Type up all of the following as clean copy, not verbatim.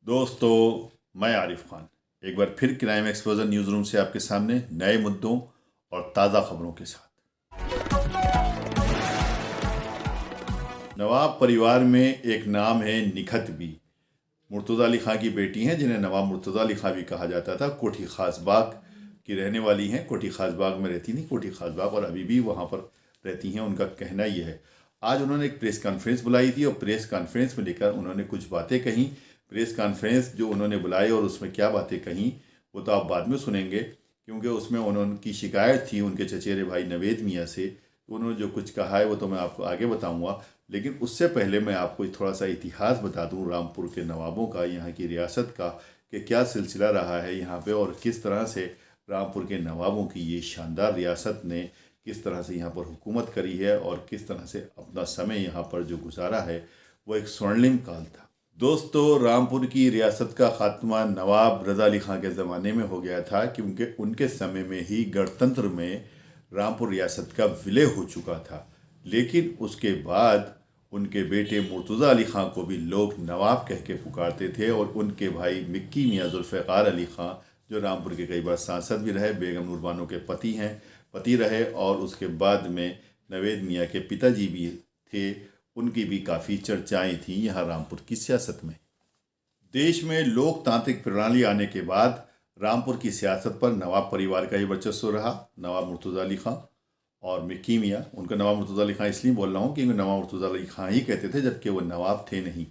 दोस्तों, मैं आरिफ खान एक बार फिर क्राइम एक्सपोजर न्यूज़ रूम से आपके सामने नए मुद्दों और ताज़ा खबरों के साथ। नवाब परिवार में एक नाम है निखत बी। मुर्तज़ा अली खां की बेटी हैं जिन्हें नवाब मुर्तज़ा अली खां भी कहा जाता था। कोठी खास बाग की रहने वाली हैं। कोठी खास बाग में रहती थी कोठी खास बाग, और अभी भी वहाँ पर रहती हैं। उनका कहना ये है, आज उन्होंने एक प्रेस कॉन्फ्रेंस बुलाई थी और प्रेस कॉन्फ्रेंस में लेकर उन्होंने कुछ बातें कहीं। प्रेस कॉन्फ्रेंस जो उन्होंने बुलाई और उसमें क्या बातें कहीं वो तो आप बाद में सुनेंगे, क्योंकि उसमें उनकी शिकायत थी उनके चचेरे भाई नवेद मियाँ से। उन्होंने जो कुछ कहा है वो तो मैं आपको आगे बताऊंगा, लेकिन उससे पहले मैं आपको थोड़ा सा इतिहास बता दूं रामपुर के नवाबों का, यहाँ की रियासत का, कि क्या सिलसिला रहा है यहाँ पे और किस तरह से रामपुर के नवाबों की ये शानदार रियासत ने किस तरह से यहाँ पर हुकूमत करी है और किस तरह से अपना समय यहाँ पर जो गुजारा है वो एक स्वर्णिम काल था। दोस्तों, रामपुर की रियासत का खात्मा नवाब रज़ा अली खां के ज़माने में हो गया था, क्योंकि उनके समय में ही गणतंत्र में रामपुर रियासत का विलय हो चुका था। लेकिन उसके बाद उनके बेटे मुर्तज़ा अली खां को भी लोग नवाब कह के पुकारते थे, और उनके भाई मिक्की मियाँ जुल्फ़िकार अली खां, जो रामपुर के कई बार सांसद भी रहे, बेगम नूर बानो के पति रहे, और उसके बाद में नवेद मियाँ के पिताजी भी थे, उनकी भी काफ़ी चर्चाएं थीं यहाँ रामपुर की सियासत में। देश में लोकतांत्रिक प्रणाली आने के बाद रामपुर की सियासत पर नवाब परिवार का ही वर्चस्व रहा। नवाब मुर्तज़ा अली खां और मिक्की मियाँ, उनका नवाब मुर्तज़ा अली खां इसलिए बोल रहा हूँ क्योंकि नवाब मुर्तज़ा अली खां ही कहते थे, जबकि वो नवाब थे नहीं।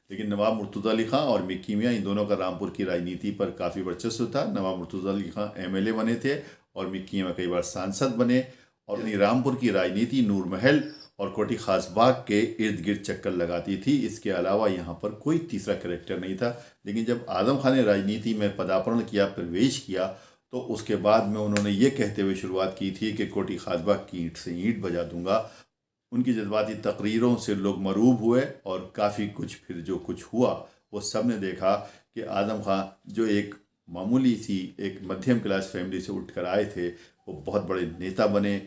लेकिन नवाब मुर्तज़ा अली खां और मिक्की मियाँ, इन दोनों का रामपुर की राजनीति पर काफ़ी वर्चस्व था। नवाब मुर्तज़ा अली खां एमएलए बने थे और मिक्की मियाँ कई बार सांसद बने, और यानी रामपुर की राजनीति नूर महल और कोठी खास बाग के इर्द गिर्द चक्कर लगाती थी। इसके अलावा यहाँ पर कोई तीसरा कैरेक्टर नहीं था। लेकिन जब आजम खान ने राजनीति में पदार्पण किया, प्रवेश किया, तो उसके बाद में उन्होंने ये कहते हुए शुरुआत की थी कि कोठी खास बाग की ईंट से ईंट बजा दूंगा। उनकी जज्बाती तकरीरों से लोग मरूब हुए, और काफ़ी कुछ फिर जो कुछ हुआ वो सब ने देखा कि आजम खान जो एक मामूली सी एक मध्यम क्लास फैमिली से उठकर आए थे, वो बहुत बड़े नेता बने,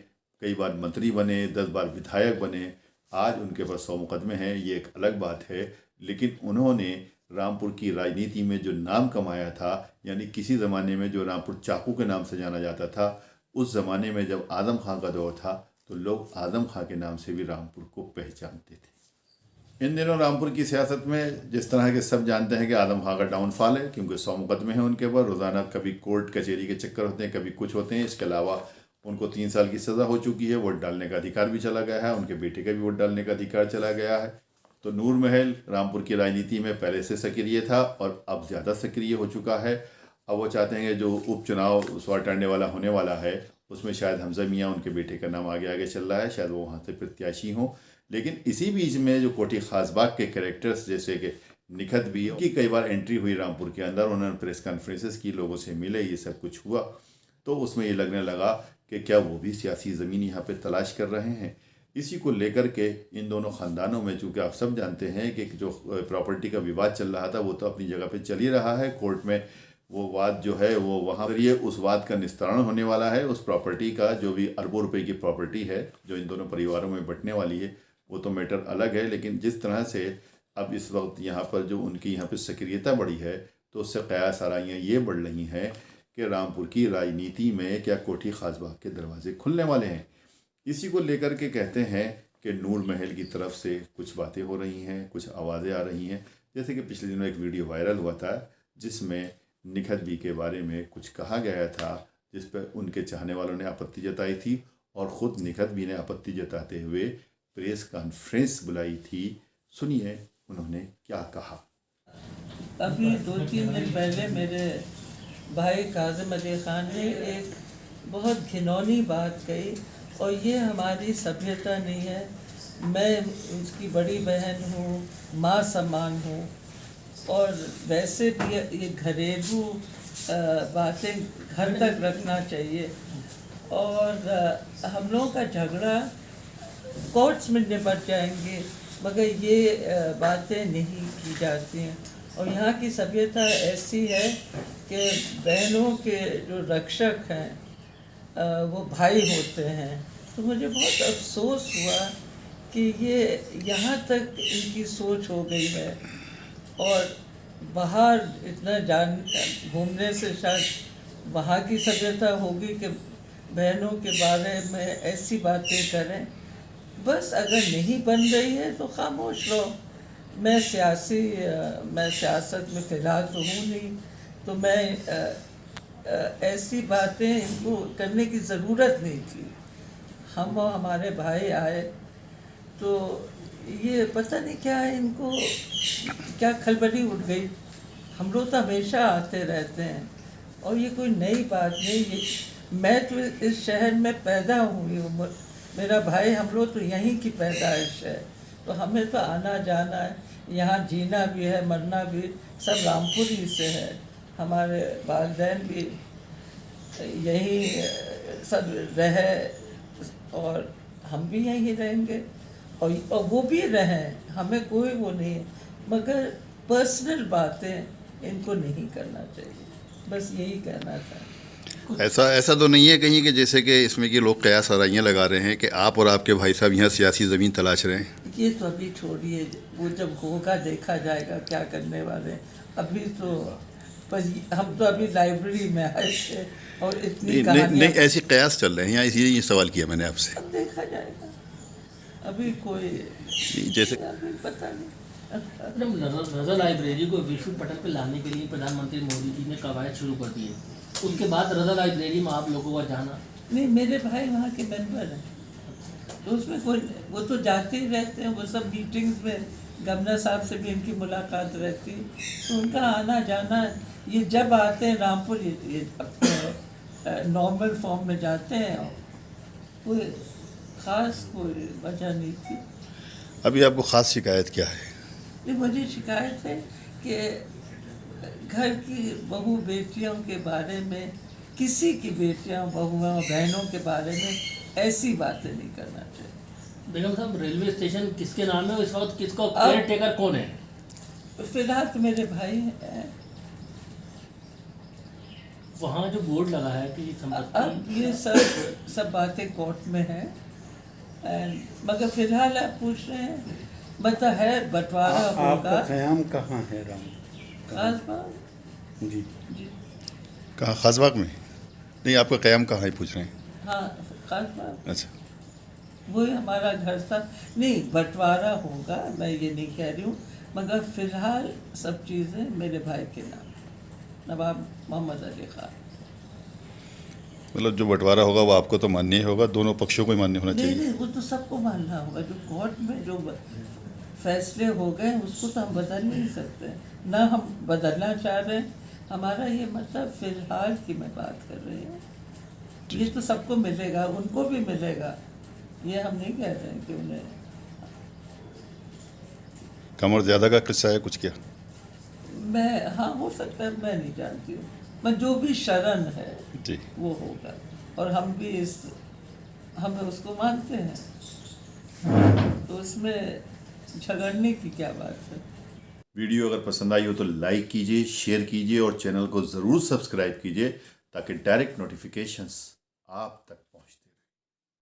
कई बार मंत्री बने, 10 बार विधायक बने। आज उनके पास 100 मुकदमे हैं, ये एक अलग बात है, लेकिन उन्होंने रामपुर की राजनीति में जो नाम कमाया था, यानी किसी ज़माने में जो रामपुर चाकू के नाम से जाना जाता था, उस ज़माने में जब आदम खां का दौर था तो लोग आदम खां के नाम से भी रामपुर को पहचानते थे। इन दिनों रामपुर की सियासत में जिस तरह के सब जानते हैं कि आदम खां का डाउनफॉल है, क्योंकि 100 मुकदमे हैं उनके ऊपर। रोज़ाना कभी कोर्ट कचहरी के चक्कर होते हैं, कभी कुछ होते हैं। इसके अलावा उनको 3 साल की सज़ा हो चुकी है, वोट डालने का अधिकार भी चला गया है, उनके बेटे का भी वोट डालने का अधिकार चला गया है। तो नूर महल रामपुर की राजनीति में पहले से सक्रिय था और अब ज़्यादा सक्रिय हो चुका है। अब वो चाहते हैं कि जो उपचुनाव 100 वाला होने वाला है, उसमें शायद हमजा मियाँ, उनके बेटे का नाम आगे आगे चल रहा है, शायद वो वहाँ से प्रत्याशी हों। लेकिन इसी बीच में जो कोठी खास बाग के कैरेक्टर्स जैसे कि निखत भी की कई बार एंट्री हुई रामपुर के अंदर, उन्होंने प्रेस कॉन्फ्रेंसेस की, लोगों से मिले, ये सब कुछ हुआ। तो उसमें ये लगने लगा कि क्या वो भी सियासी ज़मीन यहाँ पे तलाश कर रहे हैं। इसी को लेकर के इन दोनों ख़ानदानों में, चूँकि आप सब जानते हैं कि जो प्रॉपर्टी का विवाद चल रहा था वो तो अपनी जगह पे चल ही रहा है। कोर्ट में वो वाद जो है वो वहाँ पर ये उस वाद का निस्तारण होने वाला है। उस प्रॉपर्टी का जो भी अरबों रुपए की प्रॉपर्टी है जो इन दोनों परिवारों में बंटने वाली है, वो तो मैटर अलग है। लेकिन जिस तरह से अब इस वक्त यहाँ पर जो उनकी यहाँ पर सक्रियता बढ़ी है, तो उससे कयास आराइयाँ ये बढ़ रही हैं कि रामपुर की राजनीति में क्या कोठी खास बाग के दरवाजे खुलने वाले हैं। इसी को लेकर के कहते हैं कि नूर महल की तरफ से कुछ बातें हो रही हैं, कुछ आवाज़ें आ रही हैं। जैसे कि पिछले दिनों एक वीडियो वायरल हुआ था जिसमें निखत बी के बारे में कुछ कहा गया था, जिस पर उनके चाहने वालों ने आपत्ति जताई थी, और ख़ुद निखत बी ने आपत्ति जताते हुए प्रेस कॉन्फ्रेंस बुलाई थी। सुनिए उन्होंने क्या कहा। अभी 2-3 दिन पहले मेरे भाई काज़िम अली ख़ान ने एक बहुत घिनौनी बात कही, और ये हमारी सभ्यता नहीं है। मैं उसकी बड़ी बहन हूँ, माँ समान हूँ, और वैसे भी ये घरेलू बातें घर तक रखना चाहिए। और हम लोगों का झगड़ा कोर्ट्स में निपट जाएंगे, मगर ये बातें नहीं की जाती हैं। और यहाँ की सभ्यता ऐसी है कि बहनों के जो रक्षक हैं वो भाई होते हैं। तो मुझे बहुत अफसोस हुआ कि ये यहाँ तक इनकी सोच हो गई है। और बाहर इतना जान घूमने से शायद वहाँ की सभ्यता होगी कि बहनों के बारे में ऐसी बातें करें। बस अगर नहीं बन रही है तो खामोश रहो। मैं सियासत में फ़िलहाल तो हूँ नहीं, तो ऐसी बातें इनको करने की ज़रूरत नहीं थी। हम और हमारे भाई आए तो ये पता नहीं क्या है, इनको क्या खलबली उठ गई। हम लोग तो हमेशा आते रहते हैं और ये कोई नई बात नहीं। ये मैं तो इस शहर में पैदा हुई हूँ, मेरा भाई, हम लोग तो यहीं की पैदाइश है, तो हमें तो आना जाना है, यहाँ जीना भी है, मरना भी, सब रामपुर ही से है। हमारे वालिदैन भी यहीं सब रहे और हम भी यहीं रहेंगे और वो भी रहें, हमें कोई वो नहीं है, मगर पर्सनल बातें इनको नहीं करना चाहिए। बस यही कहना था। ऐसा तो नहीं है कहीं कि जैसे कि इसमें कि लोग कयास आराइयाँ लगा रहे हैं कि आप और आपके भाई साहब यहाँ सियासी ज़मीन तलाश रहे हैं? ये तो अभी छोड़िए, वो जब होगा देखा जाएगा क्या करने वाले। अभी तो बस हम तो अभी लाइब्रेरी में आए थे और इतनी नहीं, ऐसी कयास चल रहे हैं यहाँ, इसलिए ये सवाल किया मैंने आपसे। अब देखा जाएगा, अभी कोई जैसे अभी पता नहीं। रज़ा लाइब्रेरी को विश्व पटल पर लाने के लिए प्रधानमंत्री मोदी जी ने कवायद शुरू कर दी है। उसके बाद रज़ा लाइब्रेरी में आप लोगों का जाना? नहीं, मेरे भाई वहाँ के मेंबर हैं, तो उसमें कोई, वो तो जाते ही रहते हैं, वो सब मीटिंग्स में गवर्नर साहब से भी इनकी मुलाकात रहती, तो उनका आना जाना, ये जब आते हैं रामपुर ये अपने नॉर्मल फॉर्म में जाते हैं, कोई ख़ास कोई वजह नहीं थी। अभी आपको ख़ास शिकायत क्या है? ये मुझे शिकायत है कि घर की बहू बेटियों के बारे में, किसी की बेटियां बहुओं बहनों के बारे में ऐसी बातें नहीं करना चाहिए। बेगम साहब, रेलवे स्टेशन किसके नाम है इस वक्त? किसको केयर टेकर कौन है? फिलहाल तो मेरे भाई हैं। वहाँ जो बोर्ड लगा है कि संपत्ति, अब ये सब बातें कोर्ट में हैं, मगर फिलहाल आप पूछ रहे हैं, मतलब है बंटवारा होगा। आपका क़याम कहाँ है राम? खासबाग जी जी, कहाँ, खासबाग में? नहीं, आपका क़याम कहाँ है पूछ रहे हैं? हाँ खासबाग, अच्छा, वही हमारा घर था। नहीं, बंटवारा होगा, मैं ये नहीं कह रही हूँ, मगर फिलहाल सब चीज़ें मेरे भाई के नाम, नवाब मोहम्मद अली खान। मतलब जो बंटवारा होगा वो आपको तो मान्य ही होगा, दोनों पक्षों को ही मान्य होना नहीं चाहिए। नहीं, वो तो सबको मानना होगा। जो कोर्ट में जो फैसले हो गए उसको तो हम बदल नहीं सकते, ना हम बदलना चाह रहे हैं। हमारा ये मतलब फ़िलहाल की मैं बात कर रही हूँ, ये तो सबको मिलेगा, उनको भी मिलेगा, ये हम नहीं कह रहे हैं कि उन्हें। कम और ज़्यादा का किस्सा है कुछ क्या? मैं, हाँ हो सकता है, मैं नहीं जानती हूँ, मैं जो भी शरण है जी, वो होगा, और हम भी हमें उसको मानते हैं, तो उसमें झगड़ने की क्या बात है। वीडियो अगर पसंद आई हो तो लाइक कीजिए, शेयर कीजिए और चैनल को ज़रूर सब्सक्राइब कीजिए ताकि डायरेक्ट नोटिफिकेशंस आप तक